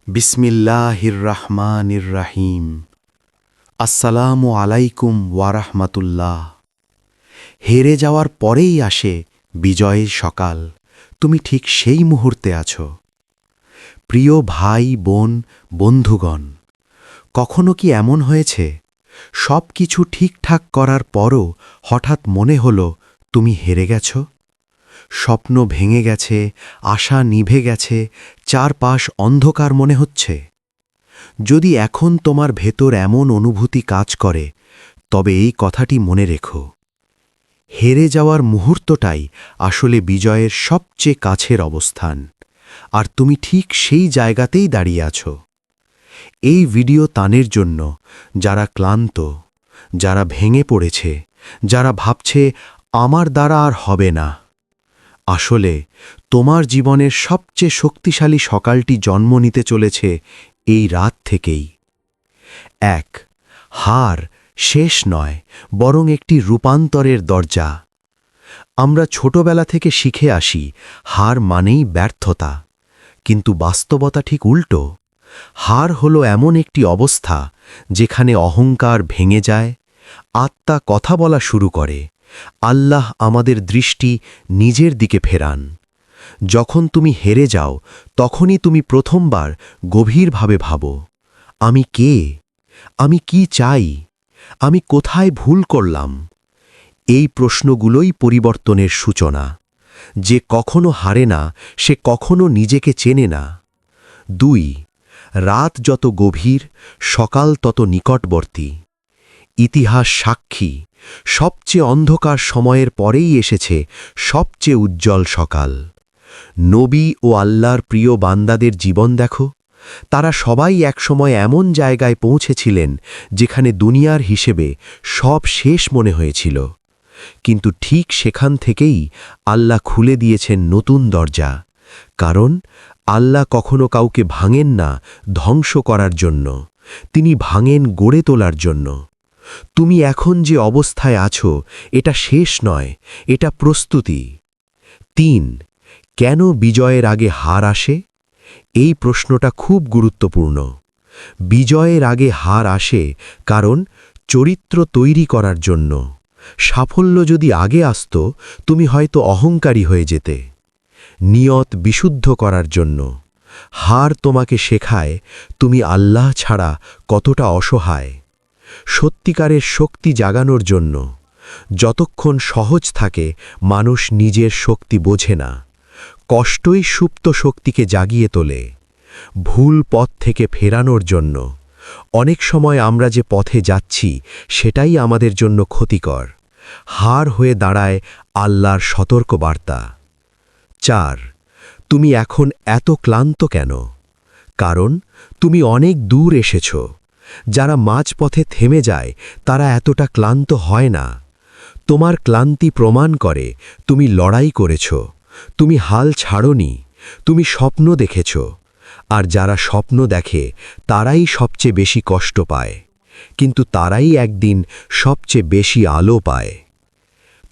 বিসমিল্লাহির রহমানির রহিম। আসসালামু আলাইকুম ওয়ারাহমাতুল্লাহ। হেরে যাওয়ার পরেই আসে বিজয়ের সকাল। তুমি ঠিক সেই মুহূর্তে আছো। প্রিয় ভাই বোন বন্ধুগণ, কখনো কি এমন হয়েছে সব কিছু ঠিকঠাক করার পরও হঠাৎ মনে হলো তুমি হেরে গেছো? স্বপ্ন ভেঙে গেছে, আশা নিভে গেছে, চারপাশ অন্ধকার মনে হচ্ছে। যদি এখন তোমার ভেতর এমন অনুভূতি কাজ করে, তবে এই কথাটি মনে রেখো, হেরে যাওয়ার মুহূর্তটাই আসলে বিজয়ের সবচেয়ে কাছের অবস্থান, আর তুমি ঠিক সেই জায়গাতেই দাঁড়িয়ে আছো। এই ভিডিও তাদের জন্য যারা ক্লান্ত, যারা ভেঙে পড়েছে, যারা ভাবছে আমার দ্বারা আর হবে না। আসলে তোমার জীবনের সবচেয়ে শক্তিশালী সকালটি জন্ম নিতে চলেছে এই রাত থেকেই। এক, হার শেষ নয়, বরং একটি রূপান্তরের দরজা। আমরা ছোটবেলা থেকে শিখে আসি হার মানেই ব্যর্থতা, কিন্তু বাস্তবতা ঠিক উল্টো। হার হলো এমন একটি অবস্থা যেখানে অহংকার ভেঙে যায়, আত্মা কথা বলা শুরু করে, আল্লাহ আমাদের দৃষ্টি নিজের দিকে ফেরান। যখন তুমি হেরে যাও, তখনই তুমি প্রথমবার গভীরভাবে ভাবো, আমি কে? আমি কি চাই? আমি কোথায় ভুল করলাম? এই প্রশ্নগুলোই পরিবর্তনের সূচনা। যে কখনো হারে না, সে কখনো নিজেকে চেনে না। ২, রাত যত গভীর, সকাল তত নিকটবর্তী। ইতিহাস সাক্ষী, সবচেয়ে অন্ধকার সময়ের পরেই এসেছে সবচেয়ে উজ্জ্বল সকাল। নবী ও আল্লাহর প্রিয় বান্দাদের জীবন দেখো, তারা সবাই একসময় এমন জায়গায় পৌঁছেছিলেন যেখানে দুনিয়ার হিসেবে সব শেষ মনে হয়েছিল। কিন্তু ঠিক সেখান থেকেই আল্লাহ খুলে দিয়েছেন নতুন দরজা। কারণ আল্লাহ কখনো কাউকে ভাঙেন না ধ্বংস করার জন্য, তিনি ভাঙেন গড়ে তোলার জন্য। তুমি এখন যে অবস্থায় আছো, এটা শেষ নয়, এটা প্রস্তুতি। ৩, কেন বিজয়ের আগে হার আসে? এই প্রশ্নটা খুব গুরুত্বপূর্ণ। বিজয়ের আগে হার আসে কারণ চরিত্র তৈরি করার জন্য। সাফল্য যদি আগে আসত, তুমি হয়তো অহংকারী হয়ে যেতে। নিয়ত বিশুদ্ধ করার জন্য। হার তোমাকে শেখায় তুমি আল্লাহ ছাড়া কতটা অসহায়। সত্যিকারের শক্তি জাগানোর জন্য। যতক্ষণ সহজ থাকে, মানুষ নিজের শক্তি বোঝে না। কষ্টই সুপ্ত শক্তিকে জাগিয়ে তোলে। ভুল পথ থেকে ফেরানোর জন্য। অনেক সময় আমরা যে পথে যাচ্ছি, সেটাই আমাদের জন্য ক্ষতিকর। হার হয়ে দাঁড়ায় আল্লাহর সতর্কবার্তা। ৪, তুমি এখন এত ক্লান্ত কেন? কারণ তুমি অনেক দূর এসেছ। যারা মাঝপথে থেমে যায়, তারা এতটা ক্লান্ত হয় না। তোমার ক্লান্তি প্রমাণ করে তুমি লড়াই করেছ, তুমি হাল ছাড়োনি, তুমি স্বপ্ন দেখেছ। আর যারা স্বপ্ন দেখে, তারাই সবচেয়ে বেশি কষ্ট পায়, কিন্তু তারাই একদিন সবচেয়ে বেশি আলো পায়।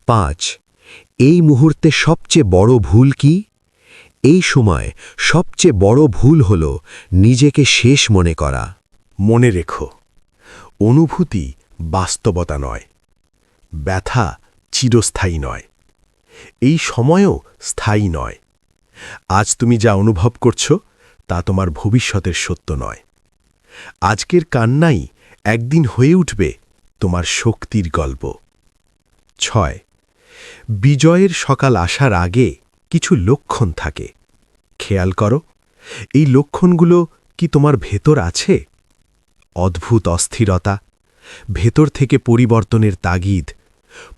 ৫, এই মুহূর্তে সবচেয়ে বড় ভুল কি? এই সময় সবচেয়ে বড় ভুল হল নিজেকে শেষ মনে করা। মনে রেখো, অনুভূতি বাস্তবতা নয়, ব্যথা চিরস্থায়ী নয়, এই সময়ও স্থায়ী নয়। আজ তুমি যা অনুভব করছো, তা তোমার ভবিষ্যতের সত্য নয়। আজকের কান্নাই একদিন হয়ে উঠবে তোমার শক্তির গল্প। ৬, বিজয়ের সকাল আসার আগে কিছু লক্ষণ থাকে। খেয়াল করো, এই লক্ষণগুলো কি তোমার ভেতর আছে? অদ্ভুত অস্থিরতা, ভেতর থেকে পরিবর্তনের তাগিদ,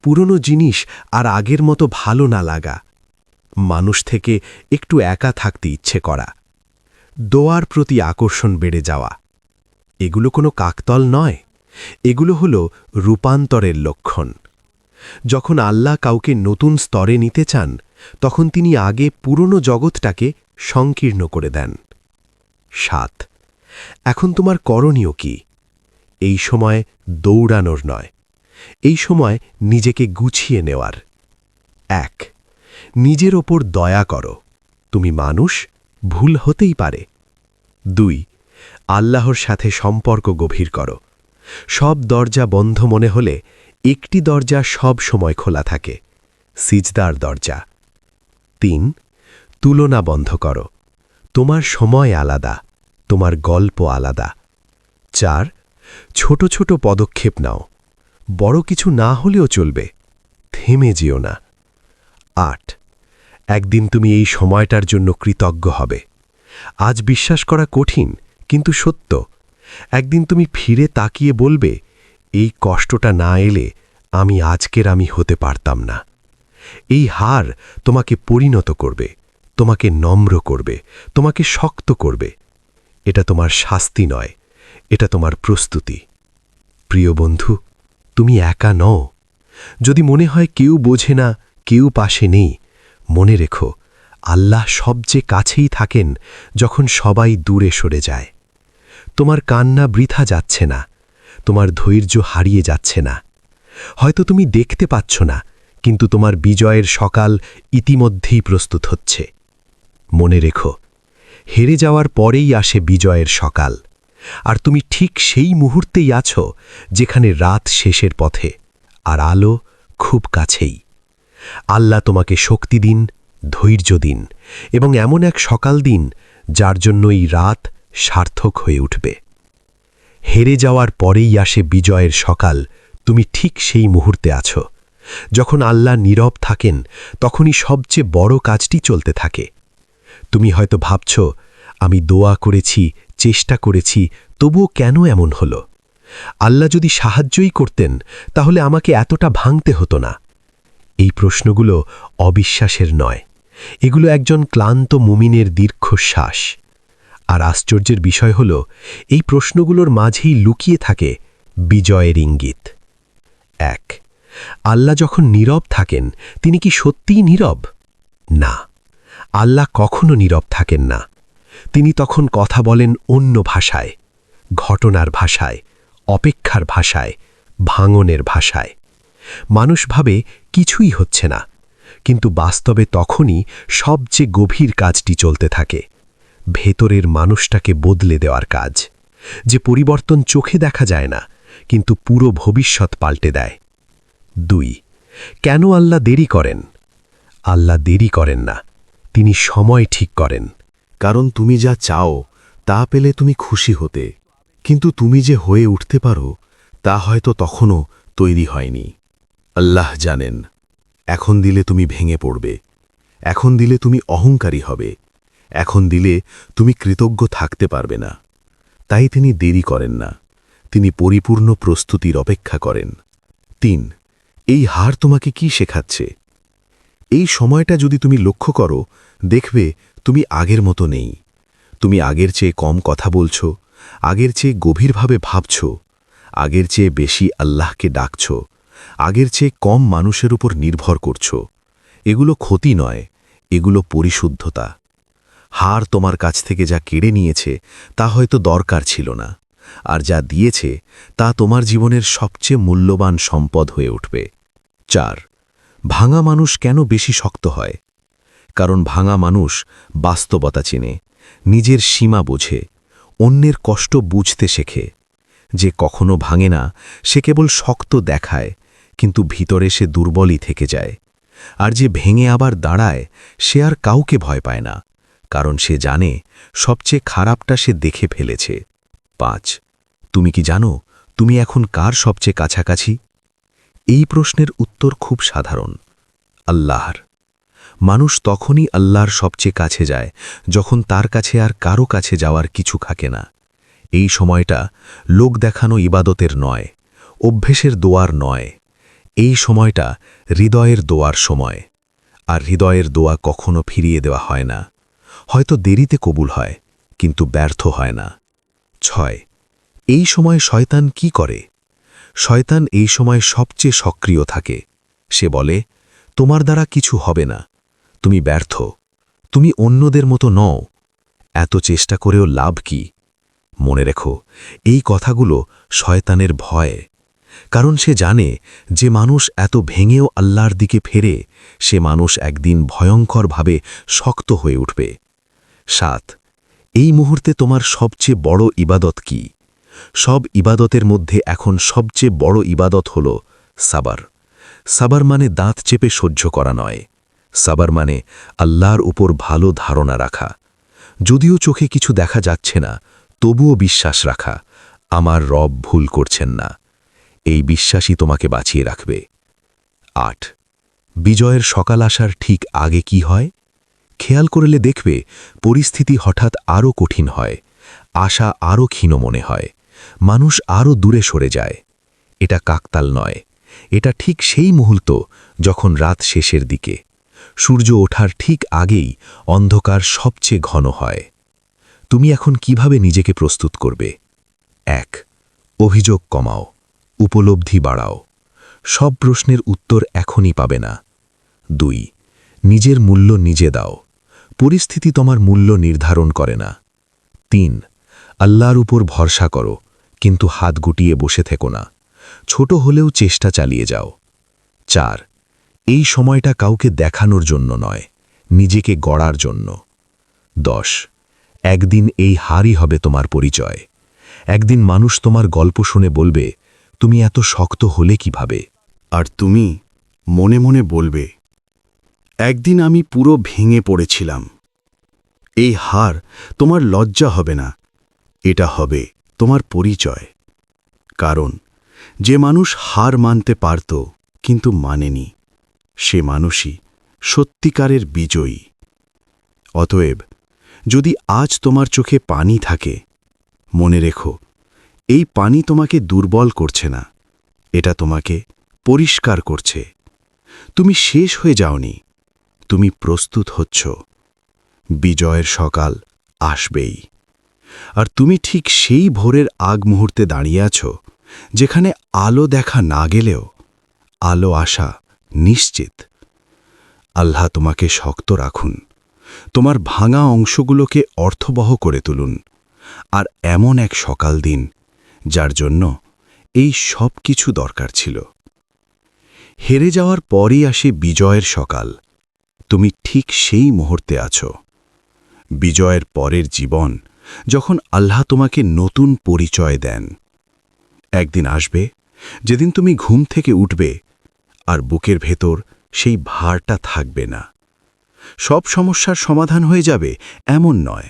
পুরনো জিনিস আর আগের মতো ভালো না লাগা, মানুষ থেকে একটু একা থাকতে ইচ্ছে করা, দোয়ার প্রতি আকর্ষণ বেড়ে যাওয়া। এগুলো কোনো কাকতাল নয়, এগুলো হলো রূপান্তরের লক্ষণ। যখন আল্লাহ কাউকে নতুন স্তরে নিতে চান, তখন তিনি আগে পুরনো জগৎটাকে সংকীর্ণ করে দেন। ৭, এখন তোমার করণীয় কি? এই সময় দৌড়ানোর নয়, এই সময় নিজেকে গুছিয়ে নেওয়ার। ১, নিজের ওপর দয়া করো। তুমি মানুষ, ভুল হতেই পারে। 2 আল্লাহর সাথে সম্পর্ক গভীর করো। সব দরজা বন্ধ মনে হলে একটি দরজা সব সময় খোলা থাকে, সিজদার দরজা। 3 তুলনা বন্ধ করো। তোমার সময় আলাদা, তোমার গল্প আলাদা। 4 ছোট ছোট পদক্ষেপ নাও, বড় কিছু না হলেও চলবে, থেমে যেও না। 8 একদিন তুমি এই সময়টার জন্য কৃতজ্ঞ হবে। আজ বিশ্বাস করা কঠিন, কিন্তু সত্য। একদিন তুমি ফিরে তাকিয়ে বলবে, এই কষ্টটা না এলে আমি হতে পারতাম না। এই হার তোমাকে পরিণত করবে, তোমাকে নম্র করবে, তোমাকে শক্ত করবে। এটা তোমার শাস্তি নয়, এটা তোমার প্রস্তুতি। প্রিয় বন্ধু, তুমি একা নও। যদি মনে হয় কেউ বোঝে না, কেউ পাশে নেই, মনে রেখো, আল্লাহ সবচেয়ে কাছেই থাকেন যখন সবাই দূরে সরে যায়। তোমার কান্না বৃথা যাচ্ছে না, তোমার ধৈর্য হারিয়ে যাচ্ছে না। হয়তো তুমি দেখতে পাচ্ছ না, কিন্তু তোমার বিজয়ের সকাল ইতিমধ্যেই প্রস্তুত হচ্ছে। মনে রেখো, হেরে যাওয়ার পরেই আসে বিজয়ের সকাল, আর তুমি ঠিক সেই মুহূর্তেই আছো যেখানে রাত শেষের পথে, আর আলো খুব কাছেই। আল্লাহ তোমাকে শক্তি দিন, ধৈর্য দিন, এবং এমন এক সকাল দিন যার জন্য এই রাত সার্থক হয়ে উঠবে। হেরে যাওয়ার পরেই আসে বিজয়ের সকাল, তুমি ঠিক সেই মুহূর্তে আছো। যখন আল্লাহ নীরব থাকেন, তখনই সবচেয়ে বড় কাজটি চলতে থাকে। তুমি হয়তো ভাবছ, আমি দোয়া করেছি, চেষ্টা করেছি, তবুও কেন এমন হলো? আল্লাহ যদি সাহায্যই করতেন, তাহলে আমাকে এতটা ভাঙতে হতো না। এই প্রশ্নগুলো অবিশ্বাসের নয়, এগুলো একজন ক্লান্ত মুমিনের দীর্ঘশ্বাস। আর আশ্চর্যের বিষয় হল, এই প্রশ্নগুলোর মাঝেই লুকিয়ে থাকে বিজয়ের ইঙ্গিত। 1 আল্লাহ যখন নীরব থাকেন, তিনি কি সত্যিই নীরব? না, আল্লাহ কখনো নীরব থাকেন না। তিনি তখন কথা বলেন অন্য ভাষায়, ঘটনার ভাষায়, অপেক্ষার ভাষায়, ভাঙনের ভাষায়। মানুষ ভাবে কিছুই হচ্ছে না, কিন্তু বাস্তবে তখনই সবচেয়ে গভীর কাজটি চলতে থাকে, ভেতরের মানুষটাকে বদলে দেওয়ার কাজ, যে পরিবর্তন চোখে দেখা যায় না, কিন্তু পুরো ভবিষ্যৎ পাল্টে দেয়। 2 কেন আল্লাহ দেরি করেন? আল্লাহ দেরি করেন না, তিনি সময় ঠিক করেন। কারণ তুমি যা চাও তা পেলে তুমি খুশি হতে, কিন্তু তুমি যে হয়ে উঠতে পারো তা হয়তো তখনও তৈরি হয়নি। আল্লাহ জানেন, এখন দিলে তুমি ভেঙে পড়বে, এখন দিলে তুমি অহংকারী হবে, এখন দিলে তুমি কৃতজ্ঞ থাকতে পারবে না। তাই তিনি দেরি করেন না, তিনি পরিপূর্ণ প্রস্তুতির অপেক্ষা করেন। 3 এই হার তোমাকে কি শেখাচ্ছে? এই সময়টা যদি তুমি লক্ষ্য করো, দেখবে তুমি আগের মতো নেই। তুমি আগের চেয়ে কম কথা বলছ, আগের চেয়ে গভীরভাবে ভাবছ, আগের চেয়ে বেশি আল্লাহকে ডাকছ, আগের চেয়ে কম মানুষের উপর নির্ভর করছ। এগুলো ক্ষতি নয়, এগুলো পরিশুদ্ধতা। হার তোমার কাছ থেকে যা কেড়ে নিয়েছে তা হয়তো দরকার ছিল না, আর যা দিয়েছে তা তোমার জীবনের সবচেয়ে মূল্যবান সম্পদ হয়ে উঠবে। 4 ভাঙা মানুষ কেন বেশি শক্ত হয়? কারণ ভাঙা মানুষ বাস্তবতা চেনে, নিজের সীমা বোঝে, অন্যের কষ্ট বুঝতে শেখে। যে কখনো ভাঙে না, সে কেবল শক্ত দেখায়, কিন্তু ভিতরে সে দুর্বলই থেকে যায়। আর যে ভেঙে আবার দাঁড়ায়, সে আর কাউকে ভয় পায় না, কারণ সে জানে সবচেয়ে খারাপটা সে দেখে ফেলেছে। 5 তুমি কি জানো তুমি এখন কার সবচেয়ে কাছাকাছি? এই প্রশ্নের উত্তর খুব সাধারণ, আল্লাহর। মানুষ তখনই আল্লাহর সবচেয়ে কাছে যায় যখন তার কাছে আর কারো কাছে যাওয়ার কিছু থাকে না। এই সময়টা লোক দেখানো ইবাদতের নয়, অভ্যেসের দোয়ার নয়, এই সময়টা হৃদয়ের দোয়ার সময়। আর হৃদয়ের দোয়া কখনো ফিরিয়ে দেওয়া হয় না, হয়তো দেরিতে কবুল হয়, কিন্তু ব্যর্থ হয় না। 6 এই সময় শয়তান কি করে? শয়তান এই সময় সবচেয়ে সক্রিয় থাকে। সে বলে, তোমার দ্বারা কিছু হবে না, তুমি ব্যর্থ, তুমি অন্যদের মতো নও, এত চেষ্টা করেও লাভ কি? মনে রেখো, এই কথাগুলো শয়তানের ভয়, কারণ সে জানে যে মানুষ এত ভেঙেও আল্লাহর দিকে ফেরে, সে মানুষ একদিন ভয়ঙ্করভাবে শক্ত হয়ে উঠবে। 7 এই মুহূর্তে তোমার সবচেয়ে বড় ইবাদত কি? সব ইবাদতের মধ্যে এখন সবচেয়ে বড় ইবাদত হল সাবার। সাবার মানে দাঁত চেপে সহ্য করা নয়। সাবার মানে আল্লাহর উপর ভালো ধারণা রাখা। যদিও চোখে কিছু দেখা যাচ্ছে না, তবুও বিশ্বাস রাখা, আমার রব ভুল করছেন না। এই বিশ্বাসই তোমাকে বাঁচিয়ে রাখবে। ৮ বিজয়ের সকাল আসার ঠিক আগে কি হয়? খেয়াল করলে দেখবে পরিস্থিতি হঠাৎ আরও কঠিন হয়, আশা আরও ক্ষীণ মনে হয়, মানুষ আরও দূরে সরে যায়। এটা কাকতাল নয়, এটা ঠিক সেই মুহূর্ত যখন রাত শেষের দিকে, সূর্য ওঠার ঠিক আগেই অন্ধকার সবচেয়ে ঘন হয়। তুমি এখন কিভাবে নিজেকে প্রস্তুত করবে? ১ অভিযোগ কমাও, উপলব্ধি বাড়াও। সব প্রশ্নের উত্তর এখনই পাবে না। ২ নিজের মূল্য নিজে দাও, পরিস্থিতি তোমার মূল্য নির্ধারণ করে না। ৩ আল্লাহর উপর ভরসা করো, কিন্তু হাত গুটিয়ে বসে থেকো না, ছোট হলেও চেষ্টা চালিয়ে যাও। ৪ এই সময়টা কাউকে দেখানোর জন্য নয়, নিজেকে গড়ার জন্য। ১০ একদিন এই হারই হবে তোমার পরিচয়। একদিন মানুষ তোমার গল্প শুনে বলবে, তুমি এত শক্ত হলে কিভাবে? আর তুমি মনে মনে বলবে, একদিন আমি পুরো ভেঙে পড়েছিলাম। এই হার তোমার লজ্জা হবে না, এটা হবে তোমার পরিচয়। কারণ যে মানুষ হার মানতে পারত কিন্তু মানেনি, সে মানুষই সত্যিকারের বিজয়ী। অতএব যদি আজ তোমার চোখে পানি থাকে, মনে রেখো, এই পানি তোমাকে দুর্বল করছে না, এটা তোমাকে পরিষ্কার করছে। তুমি শেষ হয়ে যাওনি, তুমি প্রস্তুত হচ্ছ। বিজয়ের সকাল আসবেই। আর তুমি ঠিক সেই ভোরের আগ মুহূর্তে দাঁড়িয়ে আছো, যেখানে আলো দেখা না গেলেও আলো আসা নিশ্চিত। আল্লাহ তোমাকে শক্ত রাখুন, তোমার ভাঙা অংশগুলোকে অর্থবহ করে তুলুন, আর এমন এক সকাল দিন যার জন্য এই সব কিছু দরকার ছিল। হেরে যাওয়ার পরই আসে বিজয়ের সকাল। তুমি ঠিক সেই মুহূর্তে আছো। বিজয়ের পরের জীবন, যখন আল্লাহ তোমাকে নতুন পরিচয় দেন। একদিন আসবে যেদিন তুমি ঘুম থেকে উঠবে আর বুকের ভেতর সেই ভারটা থাকবে না। সব সমস্যার সমাধান হয়ে যাবে এমন নয়,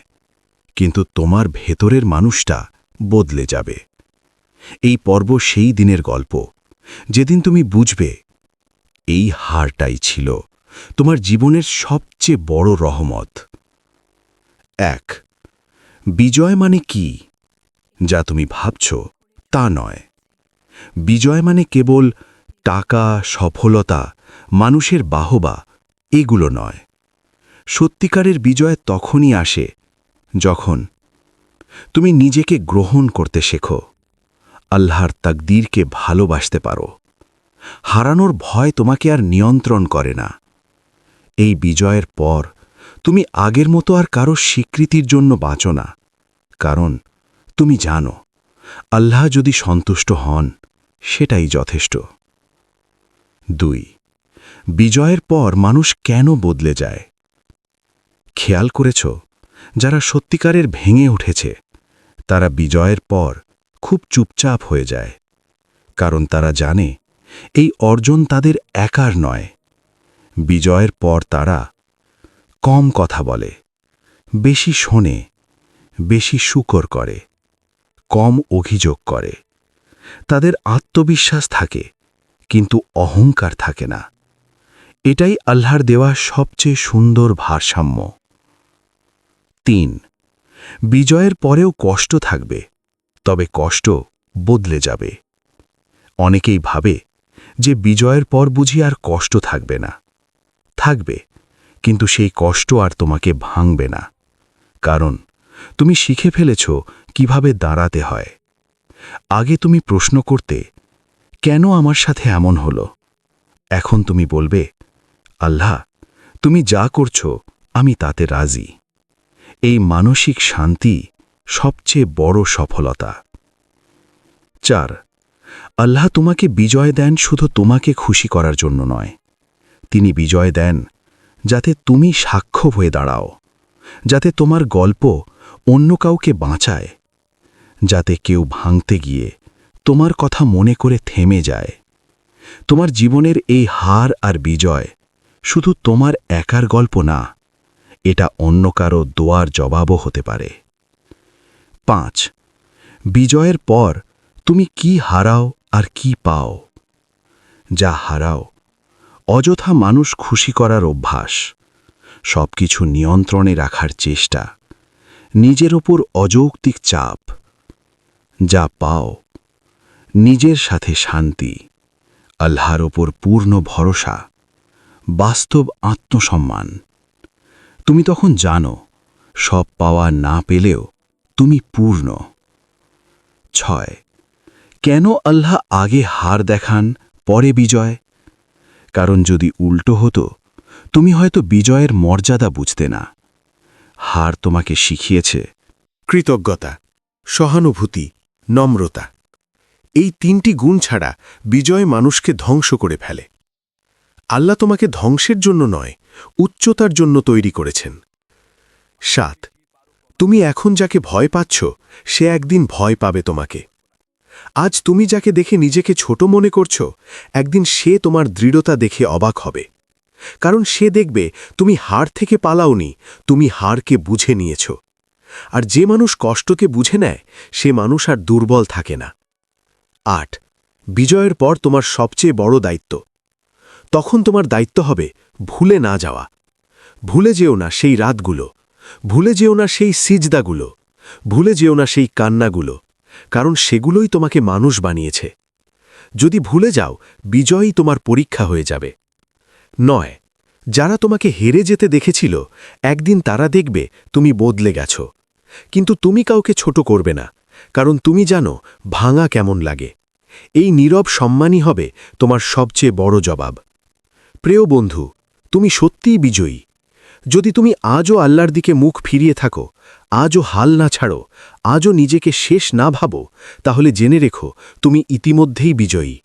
কিন্তু তোমার ভেতরের মানুষটা বদলে যাবে। এই পর্ব সেই দিনের গল্প, যেদিন তুমি বুঝবে এই হারটাই ছিল তোমার জীবনের সবচেয়ে বড় রহমত। ১ বিজয় মানে কি? যা তুমি ভাবছ তা নয়। বিজয় মানে কেবল টাকা, সফলতা, মানুষের বাহবা, এগুলো নয়। সত্যিকারের বিজয় তখনই আসে যখন তুমি নিজেকে গ্রহণ করতে শেখো, আল্লাহর তাকদীরকে ভালোবাসতে পারো। হারানোর ভয় তোমাকে আর নিয়ন্ত্রণ করে না। এই বিজয়ের পর তুমি আগের মতো আর কারো স্বীকৃতির জন্য বাঁচো না, কারণ তুমি জানো আল্লাহ যদি সন্তুষ্ট হন সেটাই যথেষ্ট। ২ বিজয়ের পর মানুষ কেন বদলে যায়? খেয়াল করেছ, যারা সত্যিকারের ভেঙে উঠেছে তারা বিজয়ের পর খুব চুপচাপ হয়ে যায়, কারণ তারা জানে এই অর্জন তাদের একার নয়। বিজয়ের পর তারা কম কথা বলে, বেশি শোনে, বেশি শুকর করে, কম অভিযোগ করে। তাদের আত্মবিশ্বাস থাকে, কিন্তু অহংকার থাকে না। এটাই আল্লাহর দেওয়া সবচেয়ে সুন্দর ভারসাম্য। ৩ বিজয়ের পরেও কষ্ট থাকবে, তবে কষ্ট বদলে যাবে। অনেকেই ভাবে যে বিজয়ের পর বুঝি আর কষ্ট থাকবে না। থাকবে, কিন্তু সেই কষ্ট আর তোমাকে ভাঙবে না, কারণ তুমি শিখে ফেলেছ কিভাবে দাঁড়াতে হয়। আগে তুমি প্রশ্ন করতে, কেন আমার সাথে এমন হলো? এখন তুমি বলবে, আল্লাহ, তুমি যা করছো আমি তাতে রাজি। এই মানসিক শান্তি সবচেয়ে বড় সফলতা। ৪ আল্লাহ তোমাকে বিজয় দেন শুধু তোমাকে খুশি করার জন্য নয়, তিনি বিজয় দেন যাতে তুমি সাক্ষ্য হয়ে দাঁড়াও, যাতে তোমার গল্প অন্য কাউকে বাঁচায়, যাতে কেউ ভাঙতে গিয়ে তোমার কথা মনে করে থেমে যায়। তোমার জীবনের এই হার আর বিজয় শুধু তোমার একার গল্প না, এটা অন্য কারো দোয়ার জবাবও হতে পারে। 5. বিজয়ের পর তুমি কি হারাও আর কি পাও? যা হারাও, অযথা মানুষ খুশি করার অভ্যাস, সবকিছু নিয়ন্ত্রণে রাখার চেষ্টা, নিজের ওপর অযৌক্তিক চাপ। যা পাও, নিজের সাথে শান্তি, আল্লাহর ওপর পূর্ণ ভরসা, বাস্তব আত্মসম্মান। তুমি তখন জানো, সব পাওয়া না পেলেও তুমি পূর্ণ। 6. কেন আল্লাহ আগে হার দেখান, পরে বিজয়? কারণ যদি উল্টো হতো, তুমি হয়তো বিজয়ের মর্যাদা বুঝতে না। হার তোমাকে শিখিয়েছে কৃতজ্ঞতা, সহানুভূতি, নম্রতা। এই 3টি গুণ ছাড়া বিজয় মানুষকে ধ্বংস করে ফেলে। আল্লাহ তোমাকে ধ্বংসের জন্য নয়, উচ্চতার জন্য তৈরি করেছেন। 7. তুমি এখন যাকে ভয় পাচ্ছ, সে একদিন ভয় পাবে তোমাকে। আজ তুমি যাকে দেখে নিজেকে ছোট মনে করছ, একদিন সে তোমার দৃঢ়তা দেখে অবাক হবে। কারণ সে দেখবে তুমি হার থেকে পালাওনি, তুমি হারকে বুঝে নিয়েছ। আর যে মানুষ কষ্টকে বুঝে নেয়, সে মানুষ আর দুর্বল থাকে না। 8. বিজয়ের পর তোমার সবচেয়ে বড় দায়িত্ব। তখন তোমার দায়িত্ব হবে ভুলে না যাওয়া। ভুলে যেও না সেই রাতগুলো, ভুলে যেও না সেই সিজদাগুলো, ভুলে যেও না সেই কান্নাগুলো, কারণ সেগুলোই তোমাকে মানুষ বানিয়েছে। যদি ভুলে যাও, বিজয়ই তোমার পরীক্ষা হয়ে যাবে। 9. যারা তোমাকে হেরে যেতে দেখেছিল, একদিন তারা দেখবে তুমি বদলে গেছ। কিন্তু তুমি কাউকে ছোট করবে না, কারণ তুমি জানো ভাঙা কেমন লাগে। এই নীরব সম্মানই হবে তোমার সবচেয়ে বড় জবাব। প্রিয় বন্ধু, তুমি সত্যিই বিজয়ী। যদি তুমি আজও আল্লাহর দিকে মুখ ফিরিয়ে থাকো, আজও হাল না ছাড়ো, আজও নিজেকে শেষ না ভাবো, তাহলে জেনে রেখো তুমি ইতিমধ্যেই বিজয়ী।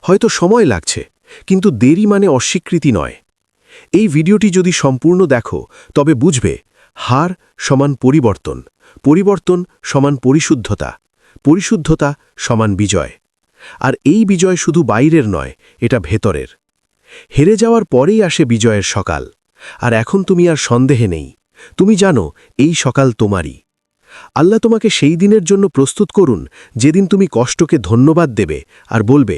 হয়তো সময় লাগছে, কিন্তু দেরি মানে অস্বীকৃতি নয়। এই ভিডিওটি যদি সম্পূর্ণ দেখো, তবে বুঝবে হার সমান পরিবর্তন, পরিবর্তন সমান পরিশুদ্ধতা, পরিশুদ্ধতা সমান বিজয়। আর এই বিজয় শুধু বাইরের নয়, এটা ভেতরের। হেরে যাওয়ার পরেই আসে বিজয়ের সকাল। আর এখন তুমি আর সন্দেহে নেই, তুমি জানো এই সকাল তোমারই। আল্লাহ তোমাকে সেই দিনের জন্য প্রস্তুত করুন, যেদিন তুমি কষ্টকে ধন্যবাদ দেবে আর বলবে,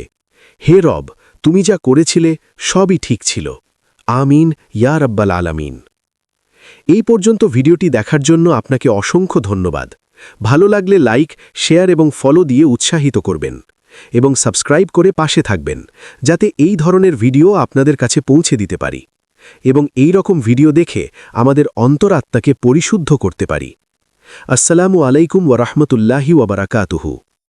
হে রব, তুমি যা করেছিলে সবই ঠিক ছিল। আমিন ইয়া রাব্বাল আলামিন। এই পর্যন্ত ভিডিওটি দেখার জন্য আপনাকে অসংখ্য ধন্যবাদ। ভালো লাগলে লাইক, শেয়ার এবং ফলো দিয়ে উৎসাহিত করবেন এবং সাবস্ক্রাইব করে পাশে থাকবেন, যাতে এই ধরনের ভিডিও আপনাদের কাছে পৌঁছে দিতে পারি এবং এই রকম ভিডিও দেখে আমাদের অন্তরাত্মাকে পরিশুদ্ধ করতে পারি। আসসালামু আলাইকুম ওয়া রাহমাতুল্লাহি ওয়া বারাকাতুহু।